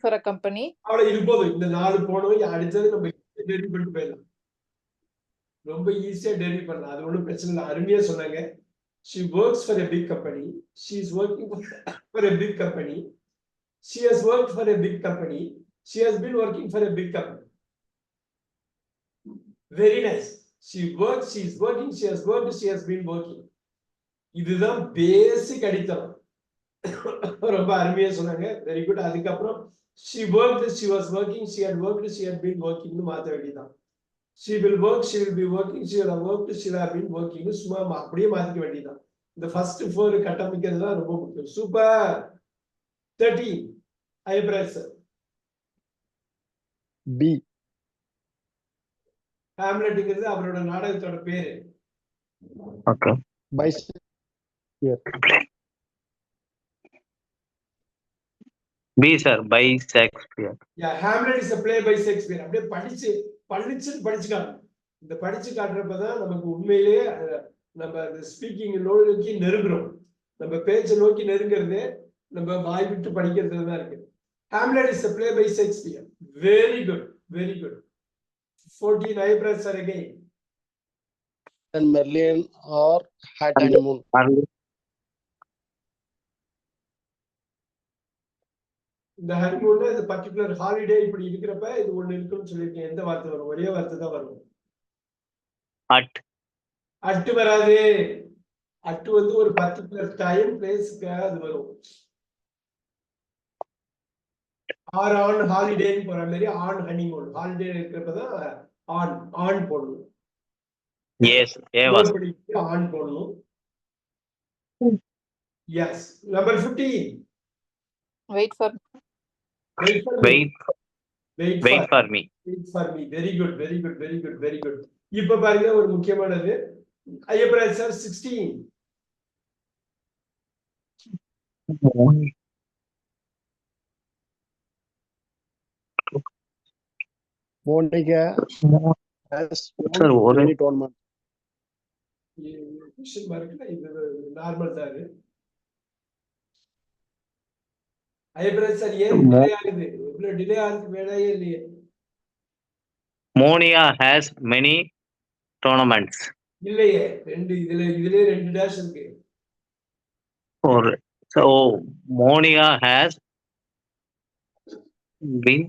for a company. அவ்வளவு இருப்போம். இந்த 4 போனோம் அடுத்தது நம்ம டெரிவ் பண்ணிட்டு போயிடலாம். ரொம்ப ஈஸியா டெரிவ் பண்ணலாம். அது ஒண்ணும் பிரச்சனை இல்லை. அருமையா சொன்னாங்க. She works for a big company. She is working for a big company. She has worked for a big company. She has been working for a big company. Very nice. She works, she is working, she has worked, she has been working. இதுதான் பேசிக் அடித்தளம். ரொம்ப அருமையா சொன்னாங்க. Very good. அதுக்கப்புறம் she worked, she was working, she had worked, she had been working னு மாத்த வேண்டியதுதான். She will work, she will be working, she will have worked, she will have been working னு சும்மா அப்படியே மாத்திக்க வேண்டியதுதான். இந்த ஃபர்ஸ்ட் 4 கட்டமைக்கிறது தான் ரொம்ப முக்கியம். சூப்பர். 13 ஐப்ராஸ் சார். பி. ஹாம்லெட்ங்கிறது அவரோட நாடகத்தோட பேரு. Okay. B sir, by Shakespeare. Yeah, Hamlet is a play by Shakespeare. அப்படியே படிச்சு காட்டணும். இந்த படிச்சு காட்டுறப்பதான் நமக்கு உண்மையிலேயே நம்ம அந்த ஸ்பீக்கிங் நோக்கி நெருங்குறோம். நம்ம பேச்சை நோக்கி நெருங்கிறது நம்ம வாய் விட்டு படிக்கிறதுல தான் இருக்கு. Hamlet is a play by Shakespeare. Very good, very good. 14 eyebrows are again. And Merlin or had honeymoon. இந்த ஹனிமூன் இந்த பர்టిక్యులர் ஹாலிடே இப்படி இருக்கிறப்ப இது ஒண்ணு இருக்குன்னு சொல்லிருக்கேன். எந்த வார்த்தை வரும்? ஒரே வார்த்தை தான் வரும். அட் வராது. அட் வந்து ஒரு பர்టిక్యులர் டைம் பிளேஸ்க்கு அது வரும். ஆர் ஆன் ஹாலிடேன்னு போற மாதிரி ஆன் ஹனிமூன். ஹாலிடே இருக்கிறப்ப தான் ஆன் போடணும். எஸ், ஏவாஸ். ஆன் போடணும். S. Number 15. Wait for me. Very good, very good, very good, very good. இப்ப பாருங்க ஒரு முக்கியமானது. Ayyappraj sir 16. Monica has many tournaments. Question மார்க்ல இது நார்மல் தான். ஐயப்பராஜ் சார் ஏன் டிலே ஆகுது? இவ்வளவு டிலே ஆகுது வேலையே இல்லையே. Monia has many tournaments. இல்லையே, இதுலயே 2 டேஷ் இருக்கு. ஒரு so Monia has been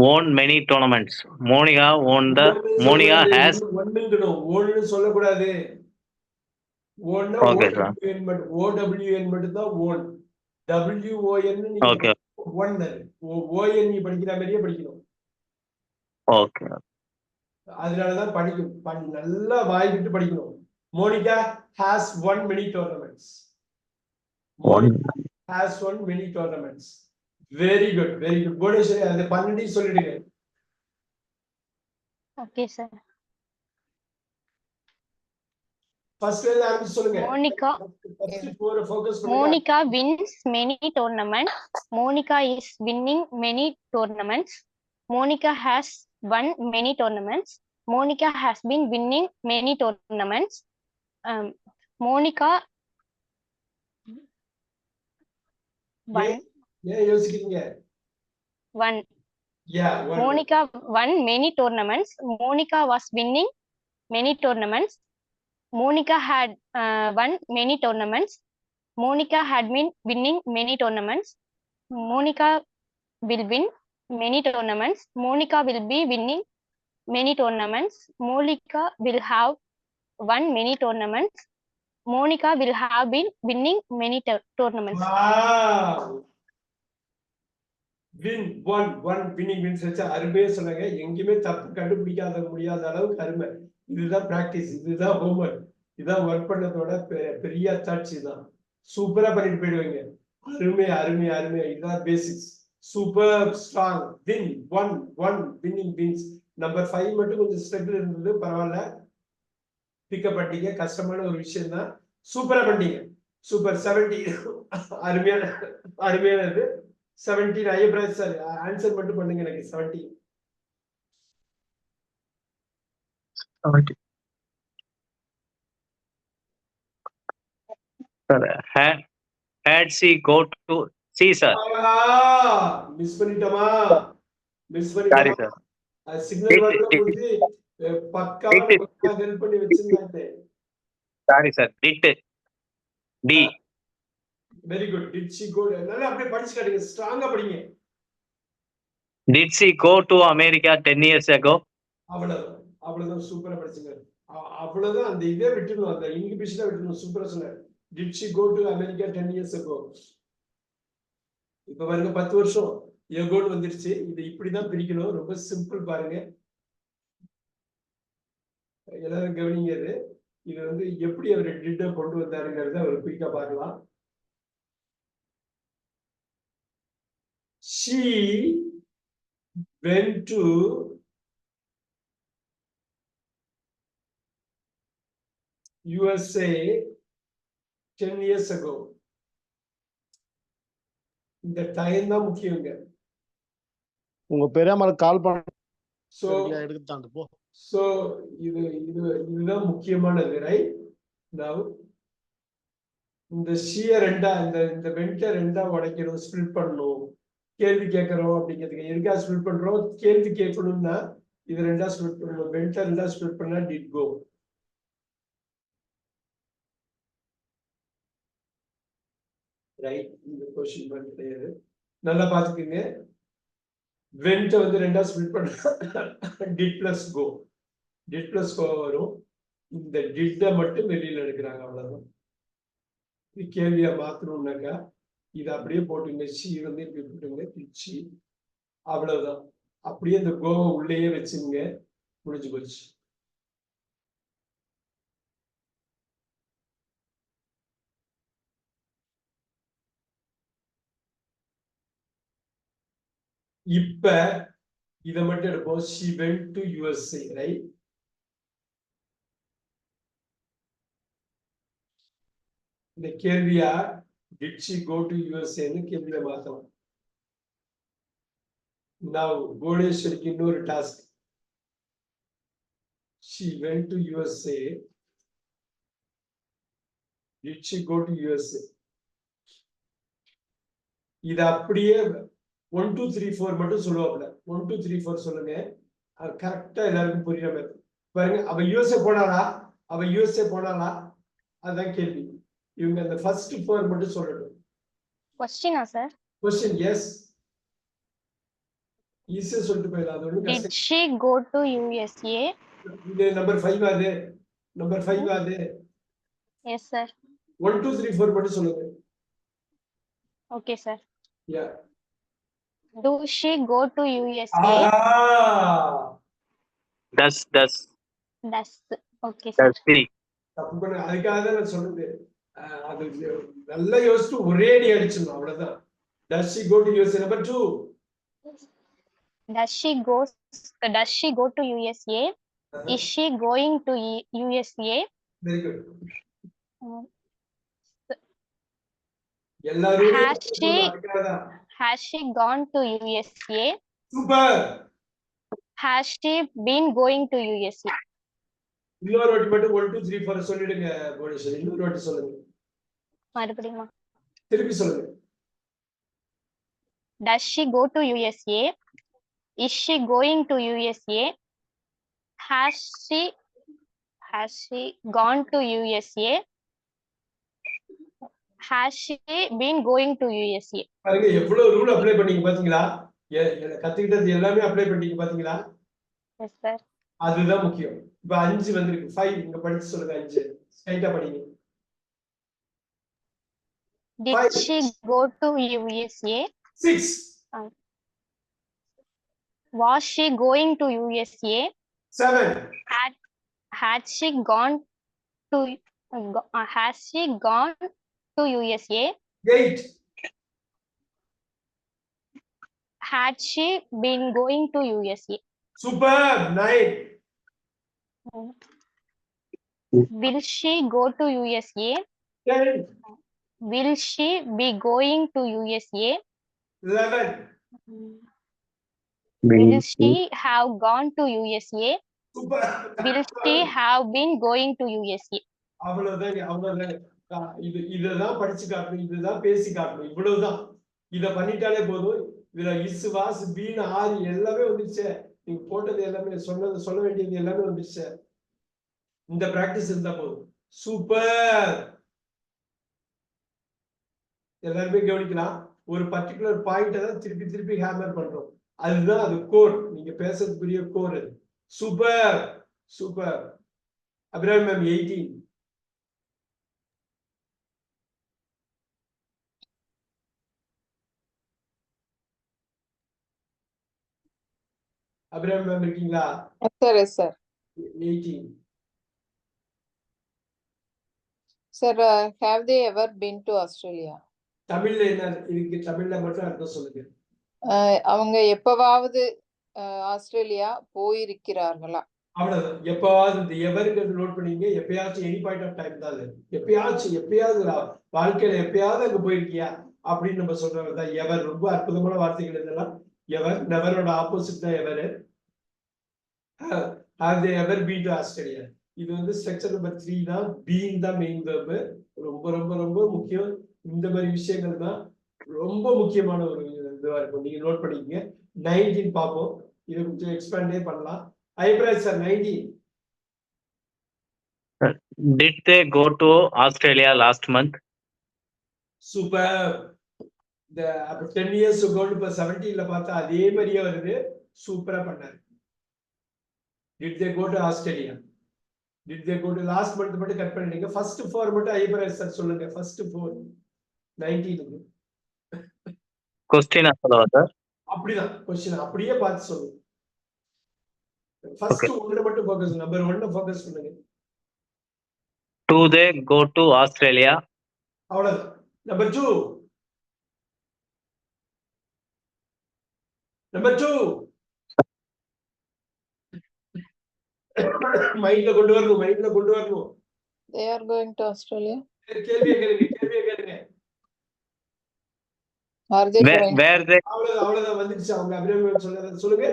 won many tournaments. Monia won the Monia has ஒன்னு சொல்ல கூடாது. ஒன்னா OWN மட்டும் தான் ஓன். WON நீ ஓகே. ஒன் ON நீ படிக்கிற மாதிரியே படிக்கணும். ஓகே. அதனால தான் நல்லா வாய் விட்டு படிக்கணும். Monika has won many tournaments. Monica has won many tournaments. Very good, very good. Bhuvaneswari அந்த 12 சொல்லிடுங்க. Okay sir. ஃபர்ஸ்ட் வேல ஆரம்பிச்சு சொல்லுங்க. Monica wins many tournaments. Monica is winning many tournaments. Monica has won many tournaments. Monica has been winning many tournaments. Monica won. ஏன் யோசிக்கிறீங்க? Won. Yeah, won. Monica won many tournaments. Monica was winning many tournaments. Monica had won many tournaments. Monica had been winning many tournaments. Monica will win many tournaments. Monica will be winning many tournaments. Monica will have won many tournaments. Monica will have been winning many tournaments. Wow. Win, one winning wins. அருமையா சொன்னாங்க. எங்கேயுமே தப்பு கண்டுபிடிக்காத முடியாத அளவுக்கு அருமை. இதுதான் practice, இதுதான் homework, இதுதான் ஒர்க் பண்ணதோட பெரிய அத்தாட்சி தான். சூப்பரா பண்ணிட்டு போயிடுவீங்க. அருமை அருமை அருமை. இதுதான் basics. Super strong. Win one winning wins. Number 5 மட்டும் கொஞ்சம் ஸ்ட்ரகிள் இருந்தது, பரவாயில்ல, பிக்கப் பண்ணிட்டீங்க. கஷ்டமான ஒரு விஷயம் தான், சூப்பரா பண்ணிட்டீங்க. சூப்பர். 17 அருமையானது. 17 ஐயப்ராஜ் சார் ஆன்சர் மட்டும் பண்ணுங்க எனக்கு. 17 Sir, had she go to சி சார். மிஸ் பண்ணிட்டோமா? மிஸ் சாரி பண்ணிட்டோமா? சார். சிக்னல் வரல முடிஞ்சு பக்காவா ஹெல்ப் பண்ணி வச்சிருந்தாங்க. Sorry sir. Did. D. Very good. Did she go? நல்லா அப்படியே படிச்சு காட்டுங்க, ஸ்ட்ராங்கா படிங்க. Did she go to America 10 years ago? அவ்வளவுதான், அவ்வளவுதான், சூப்பரா படிச்சுங்க. அவ்வளவுதான், அந்த இதே விட்டுணும், அந்த இன்ஹிபிஷனை விட்டுணும். சூப்பரா சொன்னார். Did she go to America 10 years ago? இப்ப பாருங்க 10 வருஷம் எகோன்னு வந்துருச்சு. இது இப்படிதான் பிரிக்கணும். ரொம்ப சிம்பிள் பாருங்க, எல்லாரும் கவனிங்க. இது வந்து எப்படி அவர் டிட்ட கொண்டு வந்தாருங்கிறத அவர் குயிக்கா பார்க்கலாம். She went to USA 10 years ago. இந்த டைம் தான் முக்கியங்க. உங்க பெரியம்மாள் கால் பண்ண சோ எடுத்துட்டாங்க போ. சோ இதுதான் முக்கியமானது, ரைட்? நவ் இந்த ஷிய ரெண்டா, இந்த வெண்ட ரெண்டா உடைக்கணும், ஸ்பிளிட் பண்ணணும். கேள்வி கேட்கறோம் அப்படிங்கிறதுக்கு எதுக்கா ஸ்பிளிட் பண்றோம்? கேள்வி கேட்கணும்னா இது ரெண்டா ஸ்பிளிட் பண்ணணும். வெண்ட ரெண்டா ஸ்பிளிட் பண்ணா டிட் கோ. ரைட்? இந்த கொஸ்டின் மாதிரி கிடையாது, நல்லா பாத்துக்கோங்க. வெண்ட வந்து ரெண்டா ஸ்பிளிட் பண்ணா did plus go. Did plus go வரும். இந்த டிட்ட மட்டும் வெளியில எடுக்கிறாங்க, அவ்வளவுதான். இது கேள்வியா மாத்தணும்னாக்கா இது அப்படியே போட்டுங்க. சி வந்து இப்படி போட்டுங்க, பிச்சு, அவ்வளவுதான். அப்படியே இந்த கோவை உள்ளேயே வச்சுங்க, முடிஞ்சு போச்சு. இப்ப இதை மட்டும் எடுப்போம். she went to USA, right? இந்த கேள்வியா did she go to USA ன்னு கேள்வியை மாத்தலாம். now கோடேஸ்வரிக்கு இன்னொரு task. she went to USA. did she go to USA? இது அப்படியே 1 2 3 4 மட்டும் சொல்லுவாப்ல. 1 2 3 4 சொல்லுங்க, அது கரெக்டா எல்லாருக்கும் புரியுற மாதிரி பாருங்க. அவ யூஎஸ்ஏ போனாளா? அவ யூஎஸ்ஏ போனாளா? அதான் கேள்வி. இவங்க அந்த ஃபர்ஸ்ட் 4 மட்டும் சொல்லட்டும். கொஸ்டினா சார்? क्वेश्चन எஸ், ஈஸியா சொல்லிட்டு போயிடலாம். அது ஒன்றும் Did கஷ்டம். she go to USA? இது நம்பர் 5 ஆது. நம்பர் 5 ஆது. Yes sir. 1 2 3 4 மட்டும் சொல்லுங்க. Okay sir. Yeah. Do she go to USA? Does. Does. Okay sir. Does she? தப்பு பண்ண, அதுக்காக தான் நான் சொன்னது. அது நல்லா யோசிச்சு ஒரே அடி அடிச்சிடணும், அவ்வளவுதான். Does she go to USA? Number 2. Does she go to USA? Is she going to USA? Very good. Um, எல்லாரும் Has she gone to USA? Super. Has she been going to USA? இன்னொரு வாட்டி மட்டும் 1 2 3 4 சொல்லிடுங்க கோடேஸ்வரி. இன்னொரு வாட்டி சொல்லுங்க, மறுபடியுமா? திருப்பி சொல்லுங்க. Does she go to USA? Is she going to USA? Has she gone to USA? Has she been going to USA? பாருங்க எவ்வளவு ரூல் அப்ளை பண்ணீங்க பாத்தீங்களா? கத்துக்கிட்டது எல்லாமே அப்ளை பண்ணீங்க பாத்தீங்களா? Yes sir. அதுதான் முக்கியம். இப்ப 5 வந்திருக்கு. 5 இங்க படிச்சு சொல்லுங்க. 5 ஸ்ட்ரைட்டா படிங்க. Did she go to USA? 6. Was she going to USA? 7. Had she gone to has she gone to USA? 8. Had she been going to USA? Super. 9. Will she go to USA? 10. Will she be going to USA? 11. Will she have gone to USA? Super. Will she have been going to USA? அவ்வளவுதான், அவ்வளவுதான். இதுதான் படிச்சு காட்டணும், இதுதான் பேசி காட்டணும், இவ்வளவுதான். இத பண்ணிட்டாலே போதும். இதுல இஸ் வாஸ் பீன் ஆர் எல்லாமே வந்துருச்சு. நீங்க போட்டது எல்லாமே சொல்ல வேண்டியது எல்லாமே வந்துருச்சு. இந்த பிராக்டிஸ் இருந்தா போதும். சூப்பர். எல்லாருமே கவனிக்கலாம். ஒரு பர்டிகுலர் பாயிண்ட தான் திருப்பி திருப்பி ஹேமர் பண்றோம். அதுதான் அது கோர். நீங்க பேசுறதுக்குரிய கோர் அது. Super super. Abirami ma'am 18. Abirami ma'am இருக்கீங்களா? Yes, sir. 18. Sir, have they ever been to Australia? தமிழ்ல என்ன இருக்கு? தமிழ்ல மட்டும் அர்த்தம் சொல்லுங்க. அவங்க எப்பவாவது ஆஸ்திரேலியா போயிருக்கிறார்களா? அவ்வளவுதான். எப்பவாவது இந்த எவருங்கிறது நோட் பண்ணீங்க. எப்பயாச்சும் எனி பாயிண்ட் ஆஃப் டைம் தான் அது. எப்பயாவது வாழ்க்கையில எப்பயாவது அங்க போயிருக்கியா அப்படின்னு நம்ம சொல்றது தான் எவர். ரொம்ப அற்புதமான வார்த்தைகள் இதெல்லாம். எவர் நெவரோட ஆப்போசிட் தான் எவர். have they ever been to Australia? இது வந்து ஸ்ட்ரக்சர் நம்பர் 3 தான். பீயிங் தான் மெயின் வெர்ப். ரொம்ப ரொம்ப ரொம்ப முக்கியம். இந்த மாதிரி விஷயங்கள் தான் ரொம்ப முக்கியமான ஒரு இதுவா இருக்கும். நீங்க நோட் பண்ணிக்கங்க. 19 பார்ப்போம். இதை கொஞ்சம் எக்ஸ்பேண்டே பண்ணலாம். Aipraj sir 19. Did they go to Australia last month? Super. இந்த 10 years ago இப்ப 17ல பார்த்தா அதே மாதிரியே வருது. சூப்பரா பண்ணாரு. Did they go to Australia? Did they go to last month மட்டும் கட் பண்ணிடுங்க. ஃபர்ஸ்ட் 4 மட்டும் ஐப்ராஜ் சார் சொல்லுங்க. ஃபர்ஸ்ட் 4 19. Question answer. அப்படிதான் क्वेश्चन அப்படியே பார்த்து சொல்லுங்க. ஃபர்ஸ்ட் ஒண்ணு மட்டும் ஃபோக்கஸ். நம்பர் 1 ஃபோக்கஸ் பண்ணுங்க. Do they go to Australia? அவ்வளவுதான். நம்பர் 2. நம்பர் 2 மைண்ட்ல கொண்டு வரணும். They are going to Australia. கேள்வியை கேளுங்க. Are they going? Where they? அவ்வளவுதான் வந்துருச்சு. அவங்க அபிராமி சொல்லுங்க.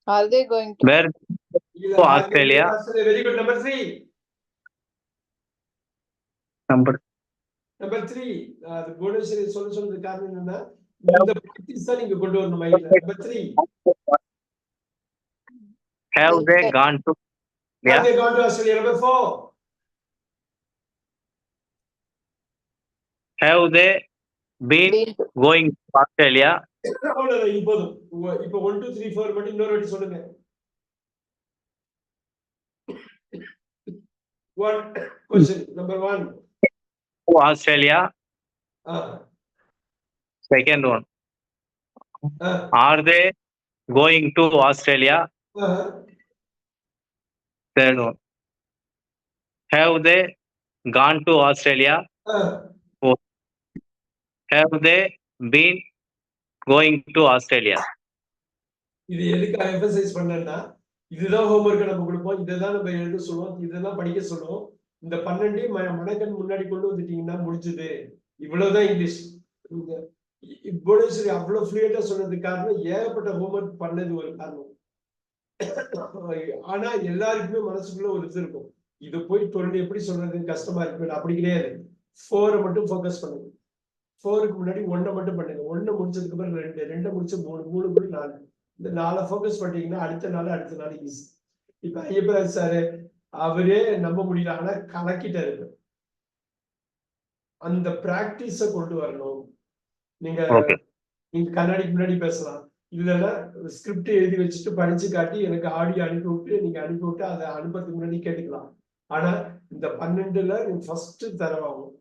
Are they going to? Where to Australia? Very good. Number 3. Number. Number 3 அது புவனேஸ்வரி சொல்றது காரணம் என்னன்னா இந்த பிராக்டிஸ் தான் நீங்க கொண்டு வரணும் மைண்ட்ல. Number 3. Have they gone to? Have they gone to Australia? Number 4. Have they been going to Australia? அவ்வளவுதான். இப்போ 1 2 3 4 மட்டும் இன்னொரு வாட்டி சொல்லுங்க. 1 question. Number 1. To Australia. Second one. Are they going to Australia? Third one. Have they gone to Australia? Fourth. Have they been going to Australia? இது எதுக்கு emphasise பண்ணேன்னா இதுதான் ஹோம்வொர்க் நம்ம கொடுப்போம். இதுதான் நம்ம எழுத சொல்லுவோம். இதெல்லாம் படிக்க சொல்லுவோம். இந்த 12 மனக்கண் முன்னாடி கொண்டு வந்துட்டீங்கன்னா முடிஞ்சது. இவ்வளவுதான் இங்கிலீஷ். புவனேஸ்வரி அவ்வளவு ஃப்ளூயண்டா சொன்னதுக்கு காரணம் ஏகப்பட்ட ஹோம்வொர்க் பண்ணது ஒரு காரணம். ஆனா எல்லாருக்குமே மனசுக்குள்ள ஒரு இது இருக்கும். இது போய் 12 எப்படி சொல்றது கஷ்டமா இருக்கு. அப்படி கிடையாது. 4 மட்டும் ஃபோக்கஸ் பண்ணுங்க. 4க்கு முன்னாடி 1 மட்டும் பண்ணுங்க. 1 முடிச்சதுக்கு அப்புறம் 2 2 முடிச்சு 3 3 கூட 4. இந்த 4 ஃபோக்கஸ் பண்ணிட்டீங்கன்னா அடுத்த நாள் ஈஸி. இப்ப ஐயப்பராஜ் சார் அவரே நம்ப முடியல. ஆனா கலக்கிட்டாரு. அந்த பிராக்டிஸ கொண்டு வரணும். நீங்க கண்ணாடிக்கு முன்னாடி பேசலாம். இல்லைன்னா ஸ்கிரிப்ட் எழுதி வச்சுட்டு படிச்சு காட்டி எனக்கு ஆடியோ அனுப்பி விட்டு அதை அனுப்புறதுக்கு முன்னாடி கேட்டுக்கலாம். ஆனா இந்த 12ல நீங்க ஃபர்ஸ்ட் தரவாகும்.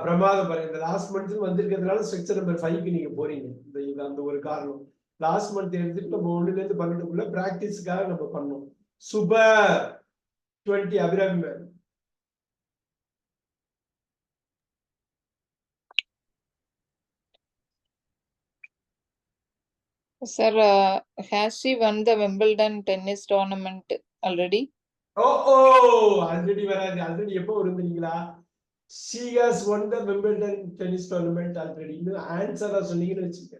பிரமாதம் பாருங்க. இந்த லாஸ்ட் மந்த் வந்திருக்கிறதுனால ஸ்ட்ரக்சர் நம்பர் 5க்கு நீங்க போறீங்க. இந்த அந்த ஒரு காரணம். லாஸ்ட் மந்த் எடுத்துட்டு நம்ம 1ல இருந்து 12க்குள்ள பிராக்டிஸ்க்காக நம்ம பண்ணோம். Super. 20 Abirami ma'am. Sir, has she won the Wimbledon tennis tournament already? Already வராது. ஆல்ரெடி எப்போ வருந்தீங்களா? She has won the Wimbledon tennis tournament already. இன்னும் ஆன்சரா சொன்னீங்கன்னு வச்சுக்க.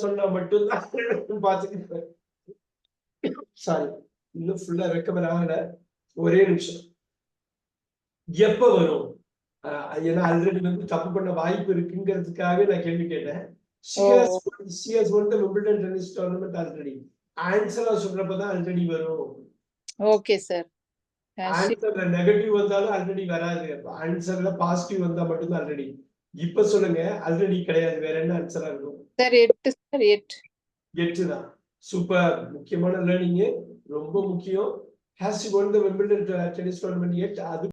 சொன்னா மட்டும் தான் பாத்துக்கிட்டு. சாரி, இன்னும் ஃபுல்லா ரெக்கவர் ஆகல. ஒரே நிமிஷம். எப்ப வரும் ஏன்னா ஆல்ரெடி வந்து தப்பு பண்ண வாய்ப்பு இருக்குங்கிறதுக்காக நான் கேள்வி கேட்டேன். Oh. She has won the Wimbledon tennis tournament already. ஆன்சரா சொல்றப்பதான் ஆல்ரெடி வரும். Okay sir. ஆன்சர்ல நெகட்டிவ் வந்தாலும் ஆல்ரெடி வராது. ஆன்சர்ல பாசிட்டிவ் வந்தா மட்டும்தான் ஆல்ரெடி. இப்ப சொல்லுங்க, ஆல்ரெடி கிடையாது. வேற என்ன ஆன்சரா இருக்கும்? Sir 8 sir 8. 8 தான். சூப்பர். முக்கியமான லேர்னிங், ரொம்ப முக்கியம். Has she won the Wimbledon tennis tournament yet? அது